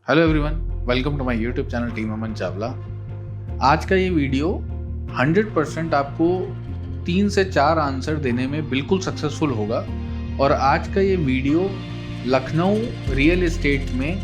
Hello everyone, welcome to my YouTube channel team Aman Chawla. आज का ये वीडियो 100% आपको 3 से 4 आंसर देने में बिल्कुल सक्सेसफुल होगा। और आज का ये वीडियो लखनऊ रियल एस्टेट में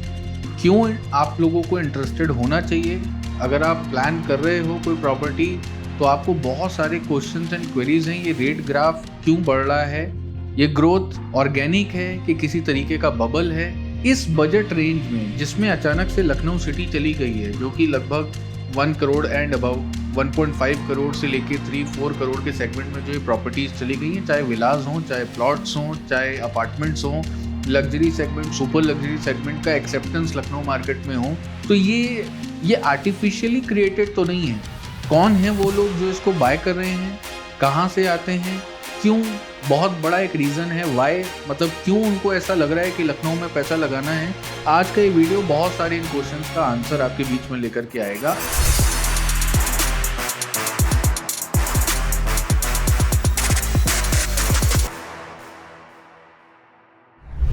क्यों आप लोगों को इंटरेस्टेड होना चाहिए। अगर आप प्लान कर रहे हो कोई प्रॉपर्टी तो आपको बहुत सारे क्वेश्चंस एंड क्वेरीज हैं। ये रेट ग्राफ क्यों बढ़ रहा है, ये ग्रोथ ऑर्गेनिक है कि किसी तरीके का बबल है। इस बजट रेंज में जिसमें अचानक से लखनऊ सिटी चली गई है, जो कि लगभग 1 करोड़ एंड अबव 1.5 करोड़ से लेके 3-4 करोड़ के सेगमेंट में जो ये प्रॉपर्टीज चली गई हैं, चाहे विलाज हों, चाहे प्लॉट्स हों, चाहे अपार्टमेंट्स हों, luxury segment, super luxury segment का एक्सेप्टेंस लखनऊ मार्केट में हो, तो ये आर्टिफिशियली क्रिएटेड तो नहीं है। कौन है वो लोग जो इसको बाय कर रहे हैं, कहाँ से आते हैं, क्यों, बहुत बड़ा एक रीज़न है वाई, मतलब क्यों उनको ऐसा लग रहा है कि लखनऊ में पैसा लगाना है। आज का ये वीडियो बहुत सारे इन क्वेश्चंस का आंसर आपके बीच में लेकर के आएगा।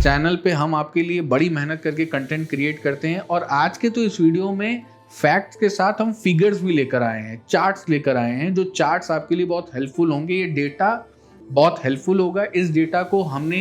चैनल पे हम आपके लिए बड़ी मेहनत करके कंटेंट क्रिएट करते हैं और आज के तो इस वीडियो में फैक्ट्स के साथ हम फिगर्स भी लेकर आए हैं, चार्ट्स लेकर आए हैं, जो चार्ट्स आपके लिए बहुत हेल्पफुल होंगे। ये डेटा बहुत हेल्पफुल होगा। इस डेटा को हमने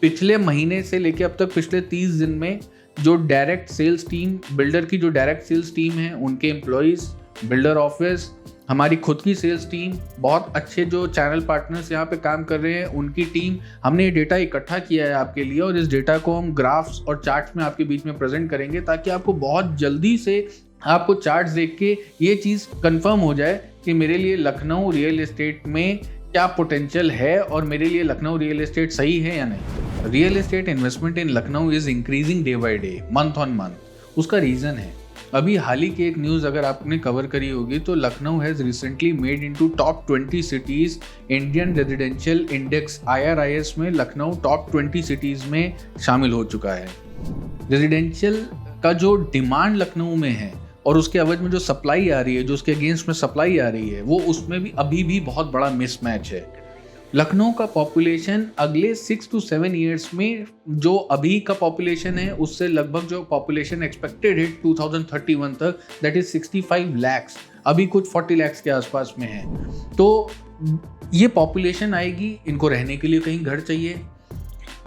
पिछले महीने से लेकर अब तक पिछले 30 दिन में जो डायरेक्ट सेल्स टीम, बिल्डर की जो डायरेक्ट सेल्स टीम है, उनके एम्प्लॉयज़, बिल्डर ऑफिस, हमारी खुद की सेल्स टीम, बहुत अच्छे जो चैनल पार्टनर्स यहाँ पे काम कर रहे हैं, उनकी टीम, हमने ये डेटा इकट्ठा किया है आपके लिए और इस डेटा को हम ग्राफ्स और चार्ट्स में आपके बीच में प्रेजेंट करेंगे ताकि आपको बहुत जल्दी से आपको चार्ट्स देख के ये चीज़ कंफर्म हो जाए कि मेरे लिए लखनऊ रियल एस्टेट में क्या पोटेंशियल है और मेरे लिए लखनऊ रियल एस्टेट सही है या नहीं। Real estate investment in Lucknow is increasing day by day, month on month. उसका रीज़न है, अभी हाल ही की एक न्यूज़ अगर आपने कवर करी होगी तो Lucknow has recently made into top 20 cities Indian residential index IRIS में। लखनऊ टॉप 20 सिटीज़ में शामिल हो चुका है। रेजिडेंशियल का जो डिमांड लखनऊ में है और उसके एवज में जो सप्लाई आ रही है, जो उसके अगेंस्ट में सप्लाई आ रही है, वो उसमें भी अभी भी बहुत बड़ा मिसमैच है। लखनऊ का पॉपुलेशन अगले 6 to 7 ईयर्स में जो अभी का पॉपुलेशन है उससे लगभग जो पॉपुलेशन एक्सपेक्टेड है 2031 तक, दैट इज 65 lakhs, अभी कुछ 40 lakhs के आसपास में है। तो ये पॉपुलेशन आएगी, इनको रहने के लिए कहीं घर चाहिए।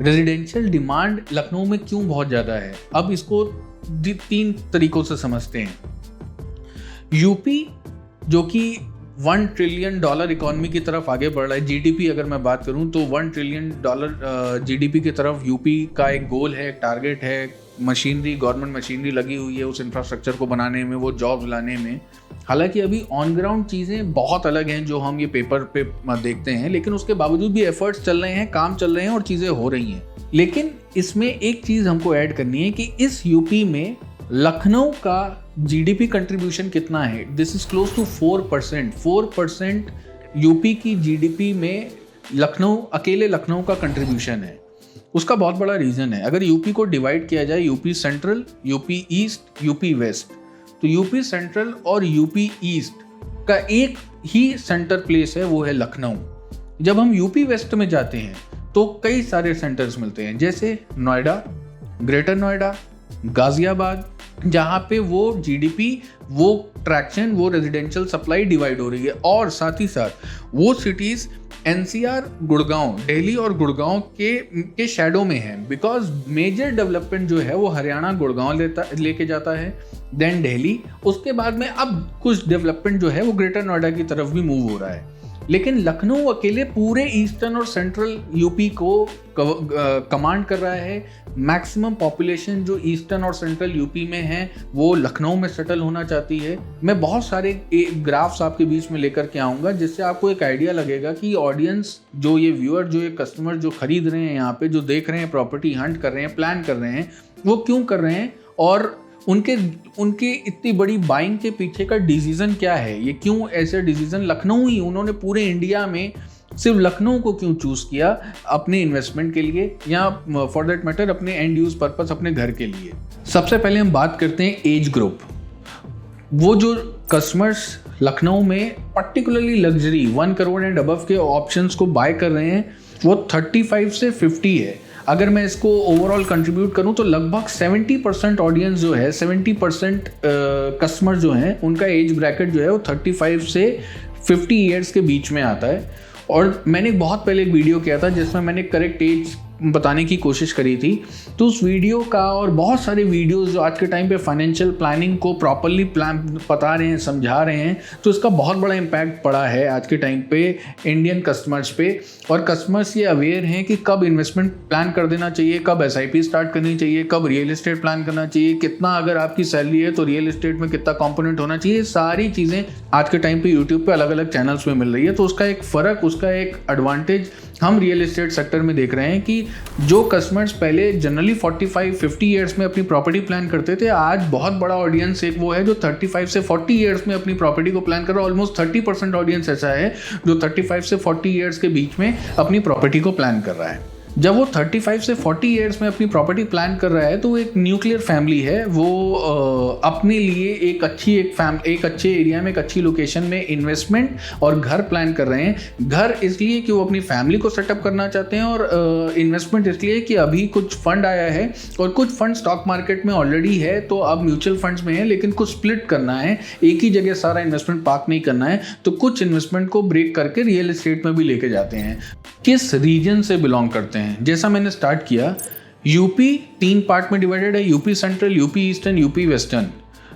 रेजिडेंशियल डिमांड लखनऊ में क्यों बहुत ज़्यादा है, अब इसको 3 तरीकों से समझते हैं। यूपी जो कि $1 ट्रिलियन इकोनॉमी की तरफ आगे बढ़ रहा है। जीडीपी अगर मैं बात करूं तो $1 ट्रिलियन जीडीपी की तरफ यूपी का एक गोल है, एक टारगेट है। मशीनरी, गवर्नमेंट मशीनरी लगी हुई है उस इंफ्रास्ट्रक्चर को बनाने में, वो जॉब्स लाने में। हालांकि अभी ऑन ग्राउंड चीज़ें बहुत अलग हैं जो हम ये पेपर पे देखते हैं, लेकिन उसके बावजूद भी एफर्ट्स चल रहे हैं, काम चल रहे हैं और चीज़ें हो रही हैं। लेकिन इसमें एक चीज़ हमको ऐड करनी है कि इस यूपी में लखनऊ का जीडीपी कंट्रीब्यूशन कितना है। This is close to 4%। 4% UP की जीडीपी में लखनऊ, अकेले लखनऊ का कंट्रीब्यूशन है। उसका बहुत बड़ा रीज़न है। अगर यूपी को डिवाइड किया जाए, UP central, UP east, UP west, तो यूपी सेंट्रल और यूपी ईस्ट का एक ही सेंटर प्लेस है, वो है लखनऊ। जब हम यूपी वेस्ट में जाते हैं तो कई सारे सेंटर्स मिलते हैं, जैसे नोएडा, ग्रेटर नोएडा, गाजियाबाद, जहाँ पे वो जीडीपी, वो ट्रैक्शन, वो रेजिडेंशियल सप्लाई डिवाइड हो रही है। और साथ ही साथ वो सिटीज़ NCR, गुड़गांव, दिल्ली और गुड़गांव के शैडो में है, बिकॉज मेजर डेवलपमेंट जो है वो हरियाणा गुड़गांव लेके जाता है, देन दिल्ली, उसके बाद में अब कुछ डेवलपमेंट जो है वो ग्रेटर नोएडा की तरफ भी मूव हो रहा है। लेकिन लखनऊ अकेले पूरे ईस्टर्न और सेंट्रल यूपी को कमांड कर रहा है। मैक्सिमम पॉपुलेशन जो ईस्टर्न और सेंट्रल यूपी में है वो लखनऊ में सेटल होना चाहती है। मैं बहुत सारे ग्राफ्स आपके बीच में लेकर के आऊँगा जिससे आपको एक आइडिया लगेगा कि ऑडियंस, जो ये व्यूअर, जो ये कस्टमर जो खरीद रहे हैं यहाँ पे, जो देख रहे हैं, प्रॉपर्टी हंट कर रहे हैं, प्लान कर रहे हैं, वो क्यों कर रहे हैं और उनके इतनी बड़ी बाइंग के पीछे का डिसीजन क्या है। ये क्यों ऐसे डिसीजन, लखनऊ ही, उन्होंने पूरे इंडिया में सिर्फ लखनऊ को क्यों चूज़ किया अपने इन्वेस्टमेंट के लिए या फॉर दैट मैटर अपने एंड यूज पर्पस, अपने घर के लिए। सबसे पहले हम बात करते हैं एज ग्रुप। वो जो कस्टमर्स लखनऊ में particularly luxury 1 crore and above के ऑप्शंस को बाय कर रहे हैं वो 35 से 50 है। अगर मैं इसको ओवरऑल कंट्रीब्यूट करूं तो लगभग 70% ऑडियंस जो है, 70% कस्टमर जो हैं उनका एज ब्रैकेट जो है वो 35 से 50 ईयर्स के बीच में आता है। और मैंने बहुत पहले एक वीडियो किया था जिसमें मैंने करेक्ट एज बताने की कोशिश करी थी। तो उस वीडियो का और बहुत सारे वीडियोस जो आज के टाइम पे फाइनेंशियल प्लानिंग को प्रॉपरली बता रहे हैं, समझा रहे हैं, तो इसका बहुत बड़ा इम्पैक्ट पड़ा है आज के टाइम पे इंडियन कस्टमर्स पे। और कस्टमर्स ये अवेयर हैं कि कब इन्वेस्टमेंट प्लान कर देना चाहिए, कब SIP स्टार्ट करनी चाहिए, कब रियल एस्टेट प्लान करना चाहिए, कितना अगर आपकी सैलरी है तो रियल एस्टेट में कितना कॉम्पोनेंट होना चाहिए। सारी चीज़ें आज के टाइम पे यूट्यूब पे अलग अलग चैनल्स में मिल रही है। तो उसका एक फ़र्क, उसका एक एडवांटेज हम रियल एस्टेट सेक्टर में देख रहे हैं कि जो कस्टमर्स पहले जनरली 45-50 ईयर्स में अपनी प्रॉपर्टी प्लान करते थे, आज बहुत बड़ा ऑडियंस एक वो है जो 35 से 40 ईयर्स में अपनी प्रॉपर्टी को प्लान कर रहा है। ऑलमोस्ट 30% ऑडियंस ऐसा है जो 35 से 40 ईयर्स के बीच में अपनी प्रॉपर्टी को प्लान कर रहा है। जब वो 35 से 40 ईयर्स में अपनी प्रॉपर्टी प्लान कर रहा है तो वो एक न्यूक्लियर फैमिली है। वो अपने लिए एक अच्छे एरिया में, एक अच्छी लोकेशन में इन्वेस्टमेंट और घर प्लान कर रहे हैं। घर इसलिए कि वो अपनी फैमिली को सेटअप करना चाहते हैं, और इन्वेस्टमेंट इसलिए कि अभी कुछ फंड आया है और कुछ फंड स्टॉक मार्केट में ऑलरेडी है, तो अब म्यूचुअल फंड्स में है, लेकिन कुछ स्प्लिट करना है, एक ही जगह सारा इन्वेस्टमेंट पार्क नहीं करना है, तो कुछ इन्वेस्टमेंट को ब्रेक करके रियल एस्टेट में भी लेके जाते हैं। किस रीजन से बिलोंग करते हैं? जैसा मैंने स्टार्ट किया, यूपी 3 पार्ट में डिवाइडेड है, UP central, UP eastern, UP western.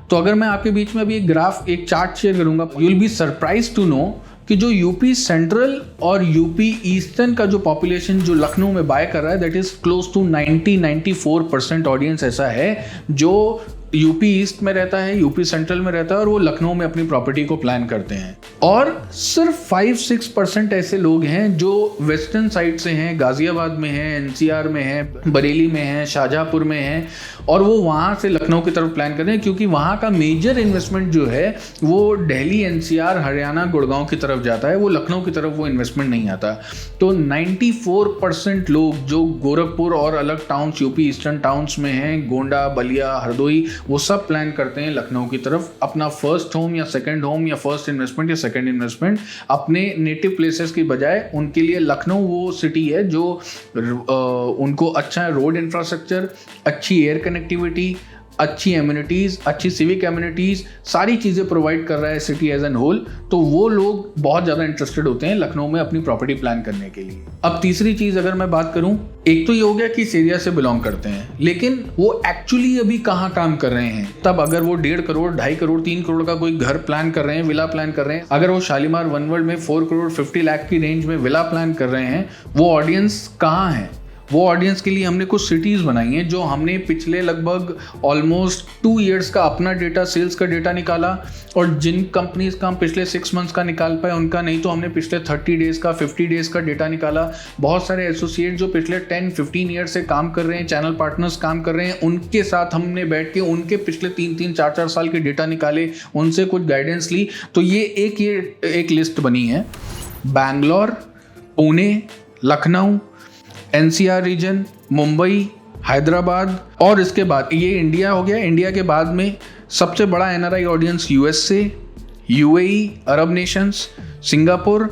तो अगर मैं आपके बीच में अभी एक चार्ट शेयर करूंगा, you will be surprise to know कि जो यूपी सेंट्रल और यूपी ईस्टर्न का जो पॉपुलेशन जो लखनऊ में बाय कर रहा है, that is close to 94% audience ऐसा है जो यूपी ईस्ट में रहता है, यूपी सेंट्रल में रहता है, और वो लखनऊ में अपनी प्रॉपर्टी को प्लान करते हैं। और सिर्फ 5-6% ऐसे लोग हैं जो वेस्टर्न साइड से हैं, गाजियाबाद में हैं, NCR में हैं, बरेली में हैं, शाहजहाँपुर में हैं, और वो वहाँ से लखनऊ की तरफ प्लान कर रहे हैं, क्योंकि वहाँ का मेजर इन्वेस्टमेंट जो है वो दिल्ली, NCR, हरियाणा, गुड़गांव की तरफ जाता है, वो लखनऊ की तरफ वो इन्वेस्टमेंट नहीं आता। तो 94% लोग जो गोरखपुर और अलग टाउन्स, यूपी ईस्टर्न टाउन्स में हैं, गोंडा, बलिया, हरदोई, वो सब प्लान करते हैं लखनऊ की तरफ अपना फर्स्ट होम या सेकंड होम या फर्स्ट इन्वेस्टमेंट या सेकंड इन्वेस्टमेंट। अपने नेटिव प्लेसेस की बजाय उनके लिए लखनऊ वो सिटी है जो उनको अच्छा रोड इंफ्रास्ट्रक्चर, अच्छी एयर कनेक्टिविटी, अच्छी एम्यूनिटीज़, अच्छी सिविक एम्यूनिटीज़, सारी चीज़ें प्रोवाइड कर रहा है सिटी एज एन होल। तो वो लोग बहुत ज़्यादा इंटरेस्टेड होते हैं लखनऊ में अपनी प्रॉपर्टी प्लान करने के लिए। अब तीसरी चीज़ अगर मैं बात करूं, एक तो ये हो गया कि इस एरिया से बिलोंग करते हैं, लेकिन वो एक्चुअली अभी कहाँ काम कर रहे हैं। तब अगर वो 1.5 करोड़, 2.5 करोड़, 3 करोड़ का कोई घर प्लान कर रहे हैं, विला प्लान कर रहे हैं, अगर वो शालीमार वन वर्ल्ड में 4 करोड़ 50 लाख की रेंज में विला प्लान कर रहे हैं, वो ऑडियंस कहाँ है? वो ऑडियंस के लिए हमने कुछ सिटीज़ बनाई हैं जो हमने पिछले लगभग ऑलमोस्ट 2 इयर्स का अपना डेटा, सेल्स का डेटा निकाला, और जिन कंपनीज का हम पिछले 6 मंथ्स का निकाल पाए उनका नहीं, तो हमने पिछले 30 डेज़ का, 50 डेज़ का डेटा निकाला। बहुत सारे एसोसिएट जो पिछले 10-15 ईयर्स से काम कर रहे हैं, चैनल पार्टनर्स काम कर रहे हैं, उनके साथ हमने बैठ के उनके पिछले 3-3, 4-4 साल के डेटा निकाले, उनसे कुछ गाइडेंस ली। तो ये एक लिस्ट बनी है। बैंगलोर, पुणे, लखनऊ, NCR रीजन, मुंबई, हैदराबाद, और इसके बाद ये इंडिया हो गया। इंडिया के बाद में सबसे बड़ा NRI audience USA, UAE, Arab Nations, Singapore,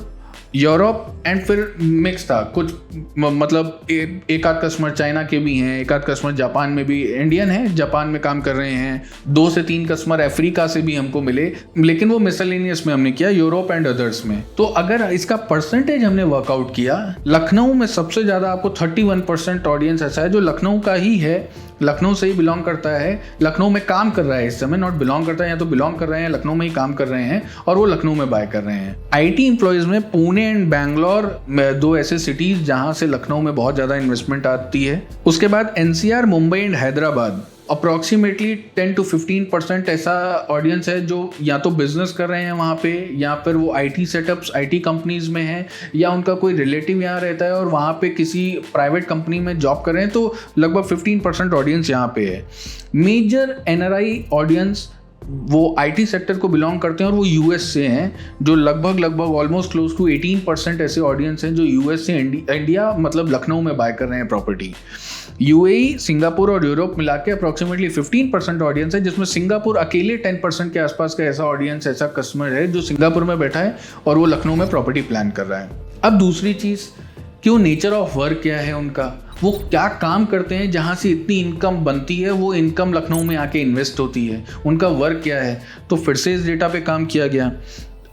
Europe, and फिर मिक्स था कुछ, मतलब एक आध कस्टमर चाइना के भी हैं, एक आध कस्टमर जापान में भी इंडियन है, जापान में काम कर रहे हैं, 2 से 3 कस्टमर अफ्रीका से भी हमको मिले, लेकिन वो मिसलेनियस में हमने किया, यूरोप एंड अदर्स में। तो अगर इसका परसेंटेज हमने वर्कआउट किया, लखनऊ में सबसे ज़्यादा आपको 31% ऑडियंस ऐसा है जो लखनऊ का ही है, लखनऊ से ही बिलोंग करता है, लखनऊ में काम कर रहा है इस समय, नॉट बिलोंग करता है, या तो बिलोंग कर रहे हैं, लखनऊ में ही काम कर रहे हैं, और वो लखनऊ में बाय कर रहे हैं। IT एम्प्लॉयज़ में पुणे एंड बैंगलोर 2 ऐसे सिटीज़ जहां से लखनऊ में बहुत ज़्यादा इन्वेस्टमेंट आती है। उसके बाद NCR, Mumbai and Hyderabad, approximately 10-15% ऐसा ऑडियंस है जो या तो बिजनेस कर रहे हैं वहाँ पे, या फिर वो IT सेटअप्स, IT कंपनीज में हैं, या उनका कोई रिलेटिव यहाँ रहता है और वहाँ पे किसी प्राइवेट कंपनी में जॉब कर रहे हैं। तो लगभग 15% ऑडियंस यहाँ पे है। मेजर NRI ऑडियंस वो IT सेक्टर को बिलोंग करते हैं और वो US से हैं, जो लगभग ऑलमोस्ट क्लोज टू 18% ऐसे ऑडियंस हैं जो US से इंडिया मतलब लखनऊ में बाय कर रहे हैं प्रॉपर्टी। UAE, सिंगापुर और यूरोप मिला के अप्रॉक्सीमेटली 15% ऑडियंस है, जिसमें सिंगापुर अकेले 10% के आसपास का ऐसा ऑडियंस, ऐसा कस्टमर है जो सिंगापुर में बैठा है और वो लखनऊ में प्रॉपर्टी प्लान कर रहा है। अब दूसरी चीज़, क्यों नेचर ऑफ वर्क क्या है उनका, वो क्या काम करते हैं जहाँ से इतनी इनकम बनती है, वो इनकम लखनऊ में आके इन्वेस्ट होती है, उनका वर्क क्या है। तो फिर से इस डेटा पे काम किया गया।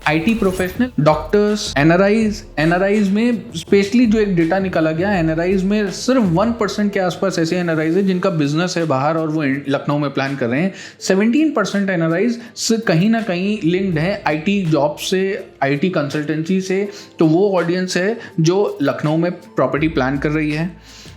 IT प्रोफेशनल, डॉक्टर्स, एनआरआईज में स्पेशली जो एक डेटा निकाला गया, एनआरआईज में सिर्फ 1% के आसपास ऐसे एनआरआईज है जिनका बिजनेस है बाहर और वो लखनऊ में प्लान कर रहे हैं। 17% एनआरआईज से कहीं ना कहीं लिंक्ड है IT जॉब से, IT कंसल्टेंसी से। तो वो ऑडियंस है जो लखनऊ में प्रॉपर्टी प्लान कर रही है।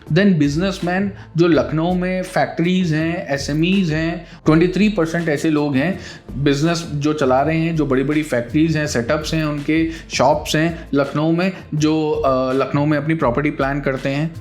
देन बिजनेसमैन, जो लखनऊ में फैक्ट्रीज हैं, SMEs हैं, 23% ऐसे लोग हैं बिजनेस जो चला रहे हैं, जो बड़ी बड़ी फैक्ट्रीज हैं, सेटअप्स हैं, उनके शॉप्स हैं लखनऊ में, जो लखनऊ में अपनी प्रॉपर्टी प्लान करते हैं।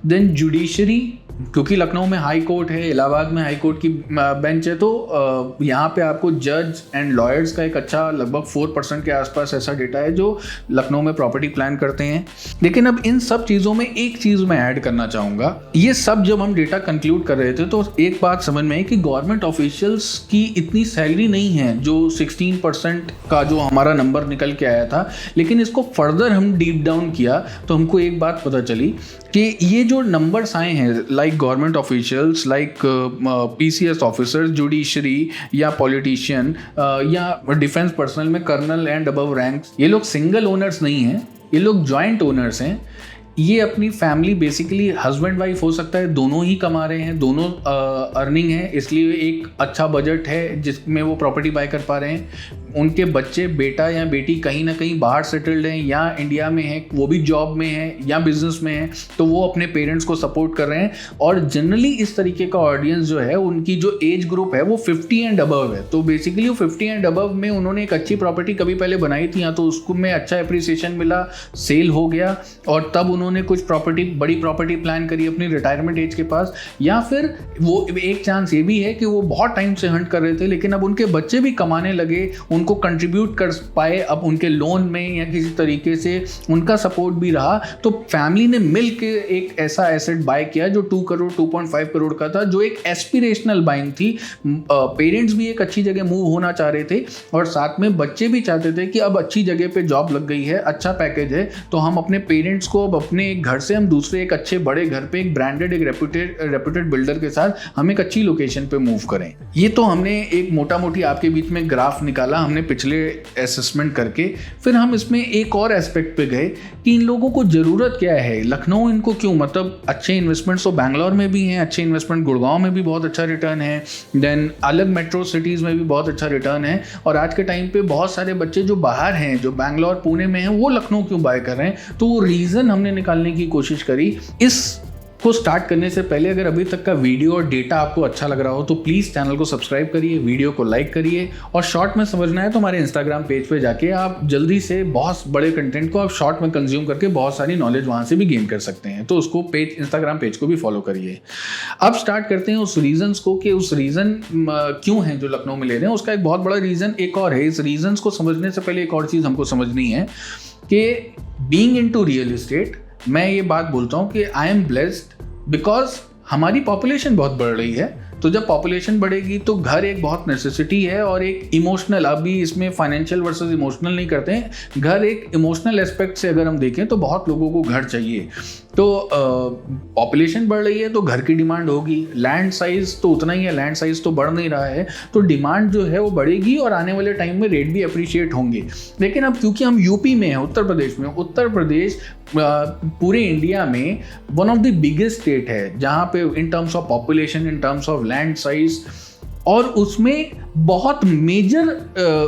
देन जुडिशरी, क्योंकि लखनऊ में हाई कोर्ट है, इलाहाबाद में हाई कोर्ट की बेंच है, तो यहाँ पे आपको जज एंड लॉयर्स का एक अच्छा लगभग 4% के आसपास ऐसा डेटा है जो लखनऊ में प्रॉपर्टी प्लान करते हैं। लेकिन अब इन सब चीज़ों में एक चीज़ मैं ऐड करना चाहूँगा, ये सब जब हम डेटा कंक्लूड कर रहे थे तो एक बात समझ में आई कि गवर्नमेंट ऑफिशियल्स की इतनी सैलरी नहीं है जो 16% का जो हमारा नंबर निकल के आया था। लेकिन इसको फर्दर हम डीप डाउन किया तो हमको एक बात पता चली कि ये जो नंबर्स आए हैं, like government officials, like PCS officers, judiciary या पॉलिटिशियन या डिफेंस पर्सनल में कर्नल एंड अबव रैंक्स, ये लोग सिंगल ओनर्स नहीं हैं, ये लोग जॉइंट ओनर्स हैं। ये अपनी फैमिली बेसिकली हस्बैंड वाइफ हो सकता है, दोनों ही कमा रहे हैं, दोनों अर्निंग है, इसलिए एक अच्छा बजट है जिसमें वो प्रॉपर्टी बाय कर पा रहे हैं। उनके बच्चे, बेटा या बेटी कहीं ना कहीं बाहर सेटल्ड हैं या इंडिया में है, वो भी जॉब में है या बिजनेस में है, तो वो अपने पेरेंट्स को सपोर्ट कर रहे हैं। और जनरली इस तरीके का ऑडियंस जो है, उनकी जो एज ग्रुप है वो 50 एंड अबव है। तो बेसिकली वो 50 एंड अबव में उन्होंने एक अच्छी प्रॉपर्टी कभी पहले बनाई थी, या तो उसको में अच्छा एप्रिसिएशन मिला, सेल हो गया, और तब उन्होंने कुछ प्रॉपर्टी, बड़ी प्रॉपर्टी प्लान करी अपनी रिटायरमेंट एज के पास। या फिर वो एक चांस ये भी है कि वो बहुत टाइम से हंट कर रहे थे, लेकिन अब उनके बच्चे भी कमाने लगे, उनको कंट्रीब्यूट कर पाए, अब उनके लोन में या किसी तरीके से उनका सपोर्ट भी रहा, तो फैमिली ने मिल के एक ऐसा एसेट बाय किया जो 2 करोड़ 2.5 करोड़ का था, जो एक एस्पिरेशनल बाइंग थी। पेरेंट्स भी एक अच्छी जगह मूव होना चाह रहे थे और साथ में बच्चे भी चाहते थे कि अब अच्छी जगह पे जॉब लग गई है, अच्छा पैकेज है, तो हम अपने पेरेंट्स को अब अपने एक घर से हम दूसरे एक अच्छे बड़े घर पे, एक ब्रांडेड, एक रेप्यूटेड बिल्डर के साथ हम एक अच्छी लोकेशन पे मूव करें। ये तो हमने एक मोटा मोटी आपके बीच में ग्राफ निकाला हमने पिछले असेसमेंट करके। फिर हम इसमें एक और एस्पेक्ट पे गए कि इन लोगों को जरूरत क्या है, लखनऊ इनको क्यों, मतलब अच्छे इन्वेस्टमेंट्स तो बैंगलोर में भी हैं, अच्छे इन्वेस्टमेंट गुड़गांव में भी बहुत अच्छा रिटर्न है, देन अलग मेट्रो सिटीज़ में भी बहुत अच्छा रिटर्न है, और आज के टाइम पे बहुत सारे बच्चे जो बाहर हैं, जो बैंगलोर पुणे में हैं, वो लखनऊ क्यों बाय कर रहे हैं। तो वो रीज़न हमने निकालने की कोशिश करी। इस को स्टार्ट करने से पहले अगर अभी तक का वीडियो और डेटा आपको अच्छा लग रहा हो तो प्लीज़ चैनल को सब्सक्राइब करिए, वीडियो को लाइक करिए, और शॉर्ट में समझना है तो हमारे इंस्टाग्राम पेज पे जाके आप जल्दी से बहुत बड़े कंटेंट को आप शॉर्ट में कंज्यूम करके बहुत सारी नॉलेज वहाँ से भी गेन कर सकते हैं। तो उसको पेज, इंस्टाग्राम पेज को भी फॉलो करिए। अब स्टार्ट करते हैं उस रीजन्स को कि उस रीज़न क्यों है जो लखनऊ में ले रहे हैं। उसका एक बहुत बड़ा रीज़न एक और है। इस रीजन्स को समझने से पहले एक और चीज़ हमको समझनी है कि बीइंग इनटू रियल एस्टेट, मैं ये बात बोलता हूँ कि आई एम ब्लेस्ड बिकॉज हमारी पॉपुलेशन बहुत बढ़ रही है। तो जब पॉपुलेशन बढ़ेगी तो घर एक बहुत नेसेसिटी है और एक इमोशनल, अभी इसमें फाइनेंशियल वर्सेस इमोशनल नहीं करते हैं, घर एक इमोशनल एस्पेक्ट से अगर हम देखें तो बहुत लोगों को घर चाहिए। तो पॉपुलेशन बढ़ रही है तो घर की डिमांड होगी, लैंड साइज तो उतना ही है, लैंड साइज तो बढ़ नहीं रहा है, तो डिमांड जो है वो बढ़ेगी और आने वाले टाइम में रेट भी अप्रिशिएट होंगे। लेकिन अब क्योंकि हम यूपी में हैं, उत्तर प्रदेश में, उत्तर प्रदेश पूरे इंडिया में one of the biggest state है जहाँ पे in terms of population, in terms of land size, और उसमें बहुत मेजर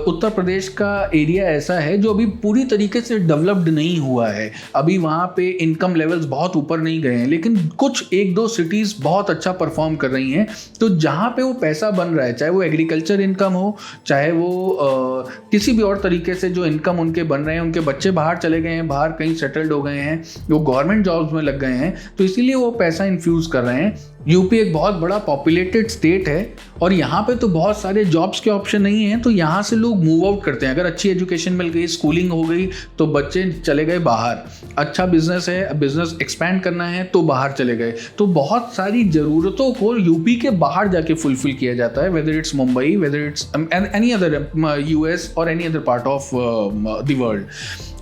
उत्तर प्रदेश का एरिया ऐसा है जो अभी पूरी तरीके से डेवलप्ड नहीं हुआ है। अभी वहाँ पे इनकम लेवल्स बहुत ऊपर नहीं गए हैं, लेकिन कुछ एक दो सिटीज़ बहुत अच्छा परफॉर्म कर रही हैं। तो जहाँ पे वो पैसा बन रहा है, चाहे वो एग्रीकल्चर इनकम हो, चाहे वो किसी भी और तरीके से जो इनकम उनके बन रहे हैं, उनके बच्चे बाहर चले गए हैं, बाहर कहीं सेटल्ड हो गए हैं, वो गवर्नमेंट जॉब्स में लग गए हैं, तो इसीलिए वो पैसा इन्फ्यूज़ कर रहे हैं। यूपी एक बहुत बड़ा पॉपुलेटेड स्टेट है और यहाँ पे तो बहुत सारे जॉब्स के ऑप्शन नहीं हैं, तो यहाँ से लोग मूव आउट करते हैं। अगर अच्छी एजुकेशन मिल गई, स्कूलिंग हो गई, तो बच्चे चले गए बाहर। अच्छा बिजनेस है, बिजनेस एक्सपैंड करना है तो बाहर चले गए। तो बहुत सारी ज़रूरतों को यूपी के बाहर जाके फुलफिल किया जाता है, whether it's Mumbai, whether it's any other US और any other part of the world.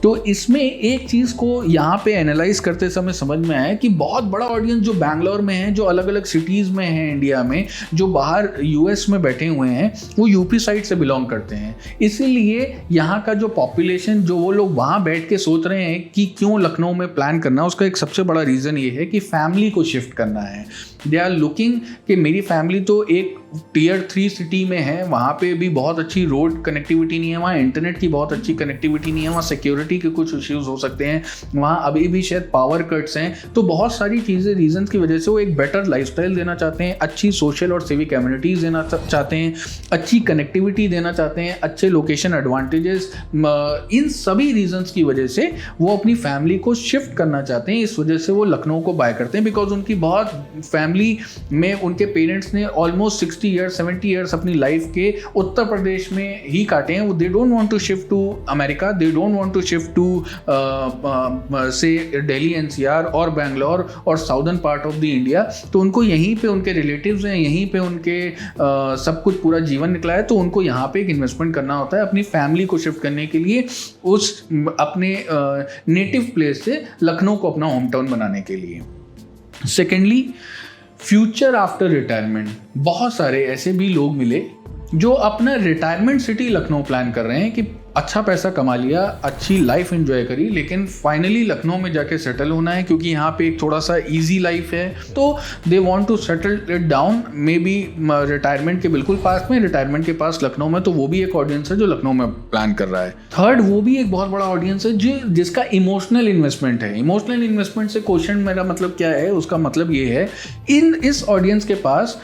तो इसमें एक चीज़ को यहाँ पे एनालाइज करते समय समझ में आया कि बहुत बड़ा ऑडियंस जो बैंगलोर में है, जो अलग अलग सिटीज़ में है इंडिया में, जो बाहर यूएस में बैठे हुए हैं, वो यूपी साइड से बिलोंग करते हैं। इसीलिए यहाँ का जो पॉपुलेशन, जो वो लोग वहाँ बैठ के सोच रहे हैं कि क्यों लखनऊ में प्लान करना, उसका एक सबसे बड़ा रीज़न ये है कि फैमिली को शिफ्ट करना है। दे आर लुकिंग कि मेरी फैमिली तो एक टियर 3 सिटी में है, वहाँ पे भी बहुत अच्छी रोड कनेक्टिविटी नहीं है, वहाँ इंटरनेट की बहुत अच्छी कनेक्टिविटी नहीं है, वहाँ सिक्योरिटी के कुछ इश्यूज हो सकते हैं, वहाँ अभी भी शायद पावर कट्स हैं। तो बहुत सारी चीज़ें, रीजन की वजह से वो एक बेटर लाइफस्टाइल देना चाहते हैं, अच्छी सोशल और सिविक कम्युनिटीज़ देना चाहते हैं, अच्छी कनेक्टिविटी देना चाहते हैं, अच्छे लोकेशन एडवांटेजेस, इन सभी रीजन्स की वजह से वो अपनी फैमिली को शिफ्ट करना चाहते हैं। इस वजह से वो लखनऊ को बाय करते हैं, बिकॉज उनकी बहुत फैमिली में उनके पेरेंट्स ने ऑलमोस्ट 60 ईयर्स 70 ईयर्स अपनी लाइफ के उत्तर प्रदेश में ही काटे हैं। They don't want to shift to America, they don't want to shift to say Delhi NCR और बैंगलोर और southern part of the India. तो उनको यहीं पे उनके रिलेटिव्स हैं, यहीं पे उनके सब कुछ पूरा जीवन निकला है, तो उनको यहाँ पे एक इन्वेस्टमेंट करना होता है अपनी फैमिली को शिफ्ट करने के लिए, उस अपने नेटिव प्लेस से लखनऊ को अपना होम टाउन बनाने के लिए। Secondly, future after retirement. बहुत सारे ऐसे भी लोग मिले जो अपना रिटायरमेंट सिटी लखनऊ प्लान कर रहे हैं कि अच्छा पैसा कमा लिया, अच्छी लाइफ एंजॉय करी, लेकिन फाइनली लखनऊ में जाके सेटल होना है क्योंकि यहाँ पे एक थोड़ा सा इजी लाइफ है, तो they want to settle it down maybe retirement के बिल्कुल पास में, रिटायरमेंट के पास लखनऊ में। तो वो भी एक ऑडियंस है जो लखनऊ में प्लान कर रहा है। थर्ड, वो भी एक बहुत बड़ा ऑडियंस है जिसका इमोशनल इन्वेस्टमेंट है। इमोशनल इन्वेस्टमेंट से क्वेश्चन मेरा मतलब क्या है, उसका मतलब ये है, इस ऑडियंस के पास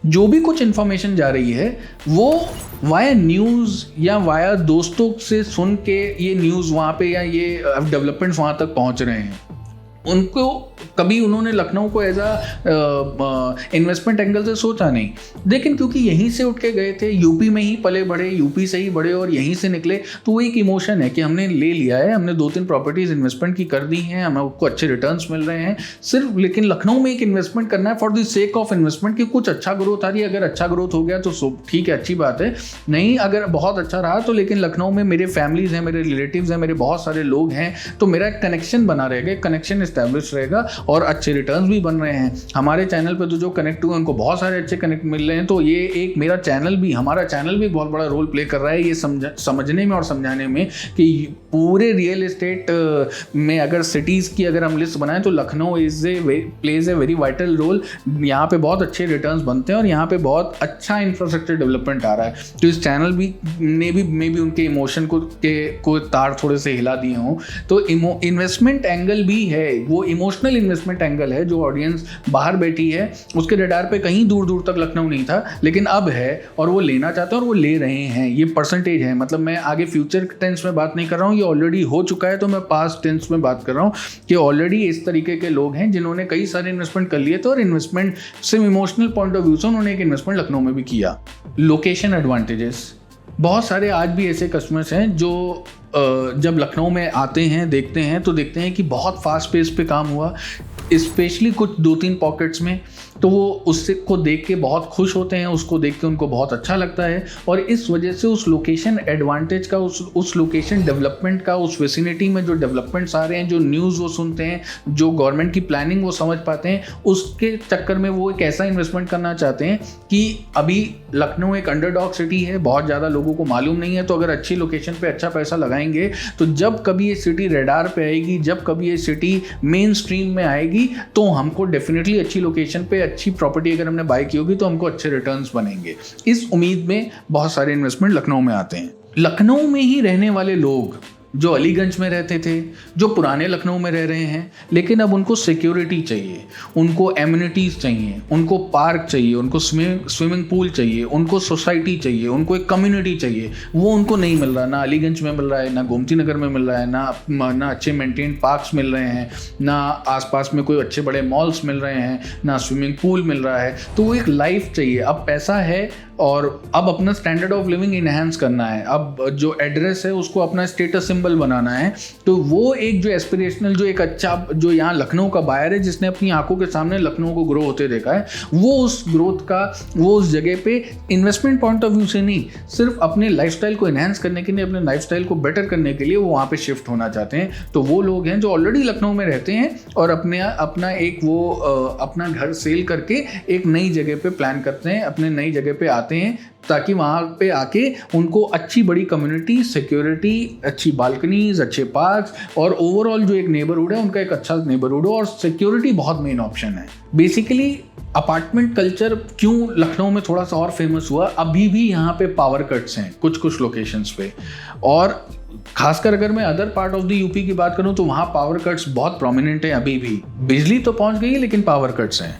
जो भी कुछ इन्फॉर्मेशन जा रही है वो वाया न्यूज़ या वाया दोस्तों से सुन के ये न्यूज़ वहाँ पे या ये डेवलपमेंट्स वहाँ तक पहुँच रहे हैं। उनको कभी उन्होंने लखनऊ को एज अ इन्वेस्टमेंट एंगल से सोचा नहीं, लेकिन क्योंकि यहीं से उठ के गए थे, यूपी में ही पले बढ़े, यूपी से ही बढ़े और यहीं से निकले, तो वो एक इमोशन है कि हमने ले लिया है, हमने 2-3 प्रॉपर्टीज़ इन्वेस्टमेंट की कर दी हैं, हमें उसको अच्छे रिटर्न्स मिल रहे हैं सिर्फ, लेकिन लखनऊ में एक इन्वेस्टमेंट करना है for the sake of investment कि कुछ अच्छा ग्रोथ आ रही है। अगर अच्छा ग्रोथ हो गया तो ठीक है, अच्छी बात है, नहीं अगर बहुत अच्छा रहा तो, लेकिन लखनऊ में मेरे फैमिलीज़ हैं, मेरे रिलेटिव्स हैं, मेरे बहुत सारे लोग हैं, तो मेरा एक कनेक्शन बना रहेगा, कनेक्शन एस्टैब्लिश रहेगा और अच्छे रिटर्न्स भी बन रहे हैं। हमारे चैनल पे तो जो कनेक्ट हुए उनको बहुत सारे अच्छे कनेक्ट मिल रहे हैं, तो ये एक मेरा चैनल भी, हमारा चैनल भी बहुत बड़ा रोल प्ले कर रहा है ये समझने में और समझाने में कि पूरे रियल एस्टेट में अगर सिटीज़ की अगर हम लिस्ट बनाएं तो Lucknow plays a very vital role. यहाँ पे बहुत अच्छे रिटर्न्स बनते हैं और यहाँ पे बहुत अच्छा इंफ्रास्ट्रक्चर डेवलपमेंट आ रहा है। तो इस चैनल ने भी उनके इमोशन को तार थोड़े से हिला दिए हों। तो इन्वेस्टमेंट एंगल भी है, वो इमोशनल इन्वेस्टमेंट एंगल है। जो ऑडियंस बाहर बैठी है उसके रडार पे कहीं दूर दूर तक लखनऊ नहीं था, लेकिन अब है और वो लेना चाहते हैं और वो ले रहे हैं। ये परसेंटेज है, मतलब मैं आगे फ्यूचर टेंस में बात नहीं कर रहा हूँ, ये ऑलरेडी हो चुका है, तो मैं पास्ट टेंस में बात कर रहा हूँ कि ऑलरेडी इस तरीके के लोग हैं जिन्होंने कई सारे इन्वेस्टमेंट कर लिए थे और इन्वेस्टमेंट सिर्फ इमोशनल पॉइंट ऑफ व्यू से उन्होंने एक इन्वेस्टमेंट लखनऊ में भी किया। लोकेशन एडवांटेजेस, बहुत सारे आज भी ऐसे कस्टमर्स हैं जो जब लखनऊ में आते हैं देखते हैं कि बहुत फास्ट पेस पे काम हुआ, स्पेशली कुछ 2-3 पॉकेट्स में, तो वो उससे को देख के बहुत खुश होते हैं, उसको देख के उनको बहुत अच्छा लगता है और इस वजह से उस लोकेशन एडवांटेज का, उस लोकेशन डेवलपमेंट का, उस विसिनिटी में जो डेवलपमेंट्स आ रहे हैं, जो न्यूज़ वो सुनते हैं, जो गवर्नमेंट की प्लानिंग वो समझ पाते हैं, उसके चक्कर में वो एक ऐसा इन्वेस्टमेंट करना चाहते हैं कि अभी लखनऊ एक अंडरडॉग सिटी है, बहुत ज़्यादा लोगों को मालूम नहीं है, तो अगर अच्छी लोकेशन पर अच्छा पैसा लगाएंगे तो जब कभी ये सिटी रेडार पे आएगी, जब कभी ये सिटी मेन स्ट्रीम में आएगी, तो हमको डेफिनेटली अच्छी लोकेशन पे अच्छी प्रॉपर्टी अगर हमने बाय की होगी तो हमको अच्छे रिटर्न्स बनेंगे। इस उम्मीद में बहुत सारे इन्वेस्टमेंट लखनऊ में आते हैं। लखनऊ में ही रहने वाले लोग जो अलीगंज में रहते थे, जो पुराने लखनऊ में रह रहे हैं, लेकिन अब उनको सिक्योरिटी चाहिए, उनको एमिनिटीज़ चाहिए, उनको पार्क चाहिए, उनको स्विमिंग पूल चाहिए, उनको सोसाइटी चाहिए, उनको एक कम्युनिटी चाहिए, वो उनको नहीं मिल रहा। ना अलीगंज में मिल रहा है, ना गोमती नगर में मिल रहा है, ना अच्छे मेंटेन पार्क्स मिल रहे हैं, ना आसपास में कोई अच्छे बड़े मॉल्स मिल रहे हैं, ना स्विमिंग पूल मिल रहा है। तो वो एक लाइफ चाहिए। अब पैसा है और अब अपना स्टैंडर्ड ऑफ लिविंग इनहेंस करना है, अब जो एड्रेस है उसको अपना स्टेटस सिंबल सिंबल बनाना है, तो वो एक जो एस्पिरेशनल, जो एक अच्छा, जो यहाँ लखनऊ का बायर है जिसने अपनी आंखों के सामने लखनऊ को ग्रो होते देखा है, वो उस ग्रोथ का, वो उस जगह पे इन्वेस्टमेंट पॉइंट ऑफ व्यू से नहीं, सिर्फ अपने लाइफस्टाइल को एनहांस करने के लिए, अपने लाइफस्टाइल को बेटर करने के लिए वो वहाँ पे शिफ्ट होना चाहते हैं। तो वो लोग हैं जो ऑलरेडी लखनऊ में रहते हैं और अपना एक वो अपना घर सेल करके एक नई जगह पे प्लान करते हैं, अपने नई जगह पे आते हैं, ताकि वहाँ पे आके उनको अच्छी बड़ी कम्युनिटी, सिक्योरिटी, अच्छी बालकनीज, अच्छे पार्क्स और ओवरऑल जो एक नेबरहुड है उनका एक अच्छा नेबरहुड हो, और सिक्योरिटी बहुत मेन ऑप्शन है। बेसिकली अपार्टमेंट कल्चर क्यों लखनऊ में थोड़ा सा और फेमस हुआ, अभी भी यहाँ पे पावर कट्स हैं कुछ लोकेशंस पे, और खासकर अगर मैं other part of the UP की बात करूँ तो वहाँ पावर कट्स बहुत प्रोमिनेंट हैं अभी भी। बिजली तो पहुँच गई है लेकिन पावर कट्स हैं।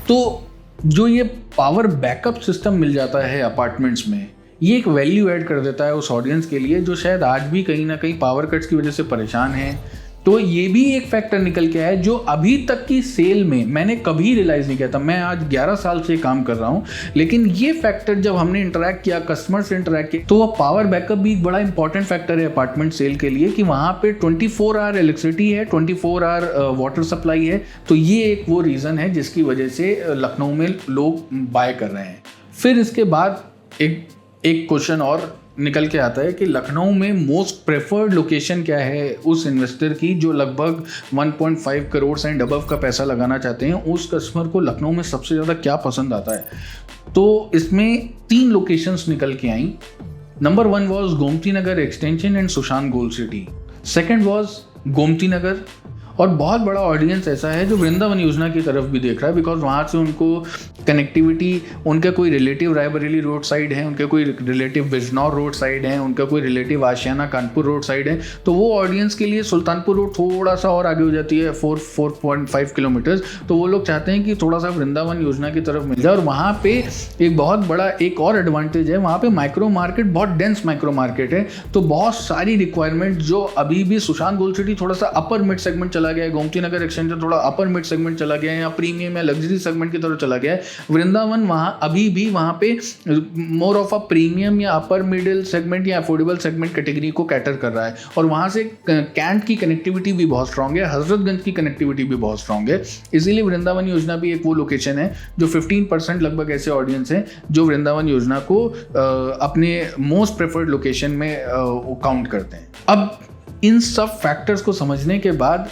तो जो ये पावर बैकअप सिस्टम मिल जाता है अपार्टमेंट्स में, ये एक वैल्यू ऐड कर देता है उस ऑडियंस के लिए जो शायद आज भी कहीं ना कहीं पावर कट्स की वजह से परेशान है। तो ये भी एक फैक्टर निकल के आया है जो अभी तक की सेल में मैंने कभी रियलाइज़ नहीं किया था। मैं आज 11 साल से काम कर रहा हूँ, लेकिन ये फैक्टर जब हमने इंटरेक्ट किया, कस्टमर से इंटरेक्ट किया, तो वह पावर बैकअप भी एक बड़ा इंपॉर्टेंट फैक्टर है अपार्टमेंट सेल के लिए, कि वहाँ पे 24 आवर इलेक्ट्रिसिटी है, 24 आवर वाटर सप्लाई है। तो ये एक वो रीज़न है जिसकी वजह से लखनऊ में लोग बाय कर रहे हैं। फिर इसके बाद एक क्वेश्चन और निकल के आता है कि लखनऊ में मोस्ट प्रेफर्ड लोकेशन क्या है उस इन्वेस्टर की जो लगभग 1.5 करोड़ एंड अबव का पैसा लगाना चाहते हैं। उस कस्टमर को लखनऊ में सबसे ज़्यादा क्या पसंद आता है? तो इसमें 3 लोकेशंस निकल के आई। Number 1 was Gomti Nagar extension and Sushant gold city. Second was Gomti Nagar, और बहुत बड़ा ऑडियंस ऐसा है जो वृंदावन योजना की तरफ भी देख रहा है, बिकॉज वहाँ से उनको कनेक्टिविटी, उनका कोई रिलेटिव रायबरेली रोड साइड है, उनके कोई रिलेटिव बिजनौर रोड साइड है, उनका कोई रिलेटिव आशियाना कानपुर रोड साइड है। तो वो ऑडियंस के लिए सुल्तानपुर रोड थोड़ा सा और आगे हो जाती है, 4.5 किलोमीटर्स। तो वो लोग चाहते हैं कि थोड़ा सा वृंदावन योजना की तरफ मिल जाए। और वहाँ पे एक बहुत बड़ा एक और एडवांटेज है, वहाँ पे माइक्रो मार्केट, बहुत डेंस माइक्रो मार्केट है। तो बहुत सारी रिक्वायरमेंट जो अभी भी सुशांत गोल्ड सिटी थोड़ा सा अपर मिड सेगमेंट चला गया है, गोमती नगर एक्सटेंशन थोड़ा अपर मिड सेगमेंट चला गया है, या प्रीमियम या लग्जरी सेगमेंट की तरफ चला गया है। वृंदावन वहाँ अभी भी वहाँ पे मोर ऑफ अ प्रीमियम या अपर मिडिल सेगमेंट या अफोर्डेबल सेगमेंट कैटेगरी को कैटर कर रहा है। और वहाँ से कैंट की कनेक्टिविटी भी बहुत स्ट्रांग है, हजरतगंज की कनेक्टिविटी भी बहुत स्ट्रांग है। इसीलिए वृंदावन योजना भी एक वो लोकेशन है जो 15% लगभग ऐसे ऑडियंस हैं जो वृंदावन योजना को अपने मोस्ट प्रेफर्ड लोकेशन में काउंट करते हैं। अब इन सब फैक्टर्स को समझने के बाद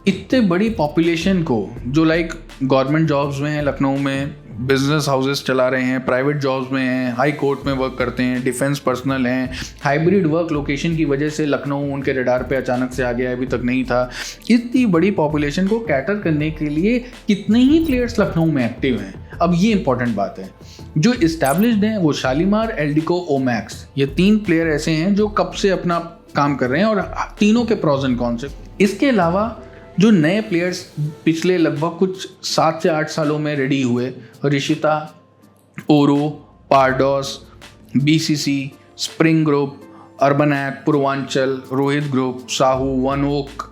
इतने बड़ी पॉपुलेशन को जो लाइक गवर्नमेंट जॉब्स में है, लखनऊ में बिजनेस हाउसेस चला रहे हैं, प्राइवेट जॉब्स में हैं, हाई कोर्ट में वर्क करते हैं, डिफेंस पर्सनल हैं, हाइब्रिड वर्क लोकेशन की वजह से लखनऊ उनके रडार पे अचानक से आ गया, अभी तक नहीं था। इतनी बड़ी पॉपुलेशन को कैटर करने के लिए कितने ही प्लेयर्स लखनऊ में एक्टिव हैं। अब ये इंपॉर्टेंट बात है, जो इस्टेब्लिश्ड हैं वो शालीमार, एल्डिको, ओमैक्स, ये 3 प्लेयर ऐसे हैं जो कब से अपना काम कर रहे हैं, और तीनों के प्रॉज एंड कॉन्स। इसके अलावा जो नए प्लेयर्स पिछले लगभग कुछ 7 से 8 सालों में रेडी हुए, Rishita, Oro, Pardos, BCC, Spring Group, Urbanac, Purvanchal, Rohit Group, Sahu, One Oak,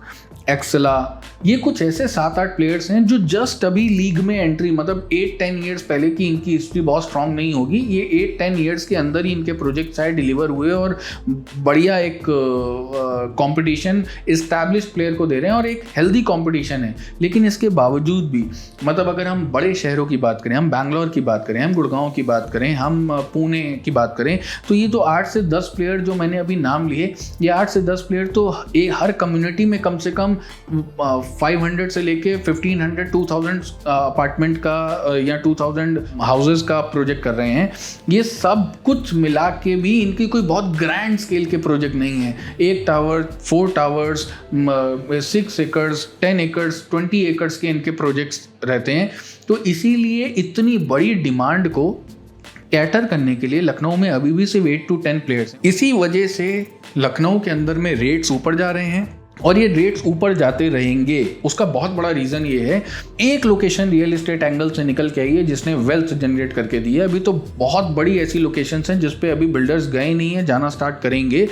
Exla, ये कुछ ऐसे 7-8 प्लेयर्स हैं जो जस्ट अभी लीग में एंट्री, मतलब 8-10 ईयर्स पहले की इनकी हिस्ट्री बहुत स्ट्रांग नहीं होगी, ये 8-10 ईयर्स के अंदर ही इनके प्रोजेक्ट शायद डिलीवर हुए और बढ़िया एक कंपटीशन इस्टेब्लिश्ड प्लेयर को दे रहे हैं, और एक हेल्दी कंपटीशन है। लेकिन इसके बावजूद भी, मतलब अगर हम बड़े शहरों की बात करें, हम बैंगलोर की बात करें, हम गुड़गांव की बात करें, हम पुणे की बात करें, तो ये तो 8 से 10 प्लेयर जो मैंने अभी नाम लिए, ये 8 से 10 प्लेयर तो हर कम्युनिटी में कम से कम 500 से लेके 1500 2000 अपार्टमेंट का या 2000 हाउसेस का प्रोजेक्ट कर रहे हैं। ये सब कुछ मिला के भी इनकी कोई बहुत ग्रैंड स्केल के प्रोजेक्ट नहीं है। 1 tower, 4 towers, 6 acres, 10 acres, 20 acres के इनके प्रोजेक्ट्स रहते हैं। तो इसीलिए इतनी बड़ी डिमांड को कैटर करने के लिए लखनऊ में अभी भी सिर्फ 8 to 10 प्लेयर्स हैं। इसी वजह से लखनऊ के अंदर में रेट्स ऊपर जा रहे हैं, और ये रेट्स ऊपर जाते रहेंगे। उसका बहुत बड़ा रीज़न ये है, एक लोकेशन रियल एस्टेट एंगल से निकल के आई है जिसने वेल्थ जनरेट करके दी है। अभी तो बहुत बड़ी ऐसी लोकेशंस हैं जिस पे अभी बिल्डर्स गए नहीं हैं, जाना स्टार्ट करेंगे।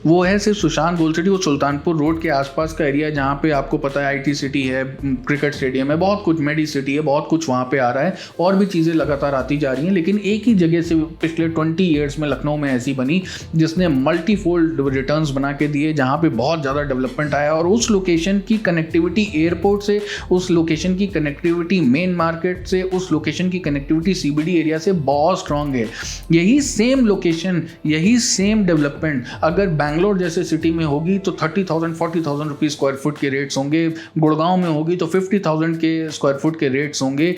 वो है सिर्फ सुशांत गोल्ड सिटी, वो सुल्तानपुर रोड के आसपास का एरिया जहाँ पे आपको पता है IT सिटी है, क्रिकेट स्टेडियम है, बहुत कुछ मेडी सिटी है, बहुत कुछ वहाँ पे आ रहा है और भी चीज़ें लगातार आती जा रही हैं। लेकिन एक ही जगह से पिछले 20 ईयर्स में लखनऊ में ऐसी बनी जिसने मल्टीफोल्ड रिटर्न्स बना के दिए, जहाँ पे बहुत ज़्यादा डेवलपमेंट आया और उस लोकेशन की कनेक्टिविटी एयरपोर्ट से, उस लोकेशन की कनेक्टिविटी मेन मार्केट से, उस लोकेशन की कनेक्टिविटी CBD एरिया से बहुत स्ट्रांग है। यही सेम लोकेशन, यही सेम डेवलपमेंट अगर बैंगलोर जैसे सिटी में होगी तो 30,000 40,000 रुपीज़ स्क्वायर फुट के रेट्स होंगे, गुड़गांव में होगी तो 50,000 के स्क्वायर फुट के रेट्स होंगे।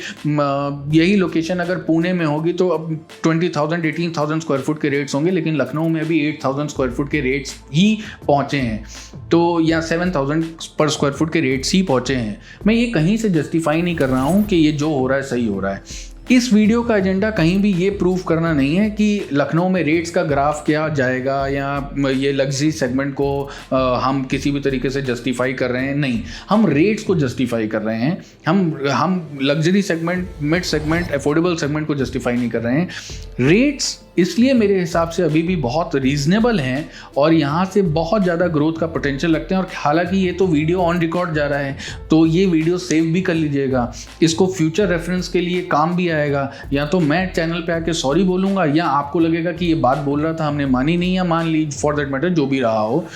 यही लोकेशन अगर पुणे में होगी तो अब 20,000 18,000 स्क्वायर फुट के रेट्स होंगे, लेकिन लखनऊ में अभी 8,000 स्क्वायर फुट के रेट्स ही पहुँचे हैं, तो या 7,000 पर स्क्वायर फुट के रेट्स ही पहुँचे हैं। मैं ये कहीं से जस्टिफाई नहीं कर रहा हूँ कि ये जो हो रहा है सही हो रहा है। इस वीडियो का एजेंडा कहीं भी ये प्रूव करना नहीं है कि लखनऊ में रेट्स का ग्राफ क्या जाएगा या ये लग्जरी सेगमेंट को हम किसी भी तरीके से जस्टिफाई कर रहे हैं। नहीं, हम रेट्स को जस्टिफाई कर रहे हैं। हम luxury segment, mid segment, affordable segment को जस्टिफाई नहीं कर रहे हैं। रेट्स इसलिए मेरे हिसाब से अभी भी बहुत रीजनेबल हैं और यहाँ से बहुत ज़्यादा ग्रोथ का पोटेंशियल लगते हैं। और हालांकि ये तो वीडियो ऑन रिकॉर्ड जा रहा है, तो ये वीडियो सेव भी कर लीजिएगा, इसको फ्यूचर रेफरेंस के लिए काम भी आएगा। या तो मैं चैनल पे आके सॉरी बोलूँगा या आपको लगेगा कि ये बात बोल रहा था हमने मानी नहीं, या मान ली फॉर दैट मैटर जो भी रहा हो।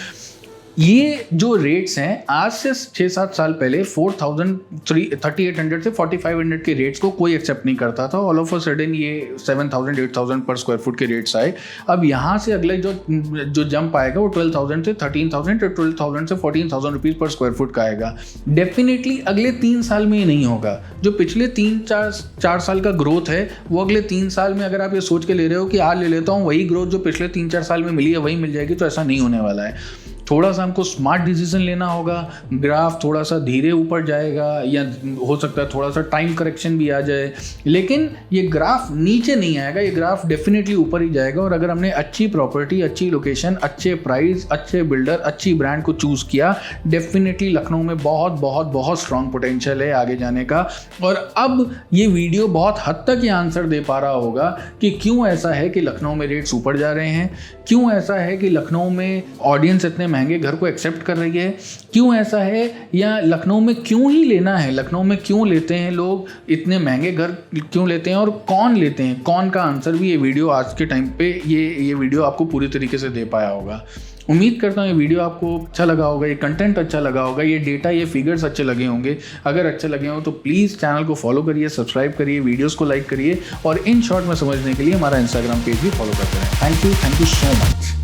ये जो रेट्स हैं आज से 6-7 साल पहले 4,300 से 4,500 के रेट्स को कोई एक्सेप्ट नहीं करता था। ऑल ऑफ अ सडन ये 7,000 8,000 पर स्क्वायर फुट के रेट्स आए। अब यहाँ से अगले जो जंप आएगा वो 12,000 से 13,000 और 12,000 से 14,000 रुपीज़ पर स्क्वायर फुट का आएगा। डेफिनेटली अगले 3 साल में ये नहीं होगा। जो पिछले 3-4 साल का ग्रोथ है वो अगले 3 साल में अगर आप ये सोच के ले रहे हो कि आज ले लेता हूँ वही ग्रोथ जो पिछले 3-4 साल में मिली है वही मिल जाएगी, तो ऐसा नहीं होने वाला है। थोड़ा सा हमको स्मार्ट डिसीजन लेना होगा। ग्राफ थोड़ा सा धीरे ऊपर जाएगा या हो सकता है थोड़ा सा टाइम करेक्शन भी आ जाए, लेकिन ये ग्राफ नीचे नहीं आएगा, ये ग्राफ डेफिनेटली ऊपर ही जाएगा। और अगर हमने अच्छी प्रॉपर्टी, अच्छी लोकेशन, अच्छे प्राइस, अच्छे बिल्डर, अच्छी ब्रांड को चूज़ किया, डेफिनेटली लखनऊ में बहुत बहुत बहुत स्ट्रॉन्ग पोटेंशियल है आगे जाने का। और अब ये वीडियो बहुत हद तक ये आंसर दे पा रहा होगा कि क्यों ऐसा है कि लखनऊ में रेट्स ऊपर जा रहे हैं, क्यों ऐसा है कि लखनऊ में ऑडियंस इतने महंगे घर को एक्सेप्ट कर रही है, क्यों ऐसा है, या लखनऊ में क्यों ही लेना है, लखनऊ में क्यों लेते हैं लोग, इतने महंगे घर क्यों लेते हैं और कौन लेते हैं, कौन का आंसर भी ये वीडियो आज के टाइम पे ये वीडियो आपको पूरी तरीके से दे पाया होगा। उम्मीद करता हूँ ये वीडियो आपको अच्छा लगा होगा, ये कंटेंट अच्छा लगा होगा, ये डेटा, ये फिगर्स अच्छे लगे होंगे। अगर अच्छे लगे हो तो प्लीज़ चैनल को फॉलो करिए, सब्सक्राइब करिए, वीडियोस को लाइक करिए और इन शॉर्ट में समझने के लिए हमारा इंस्टाग्राम पेज भी फॉलो करते रहें। Thank you so much.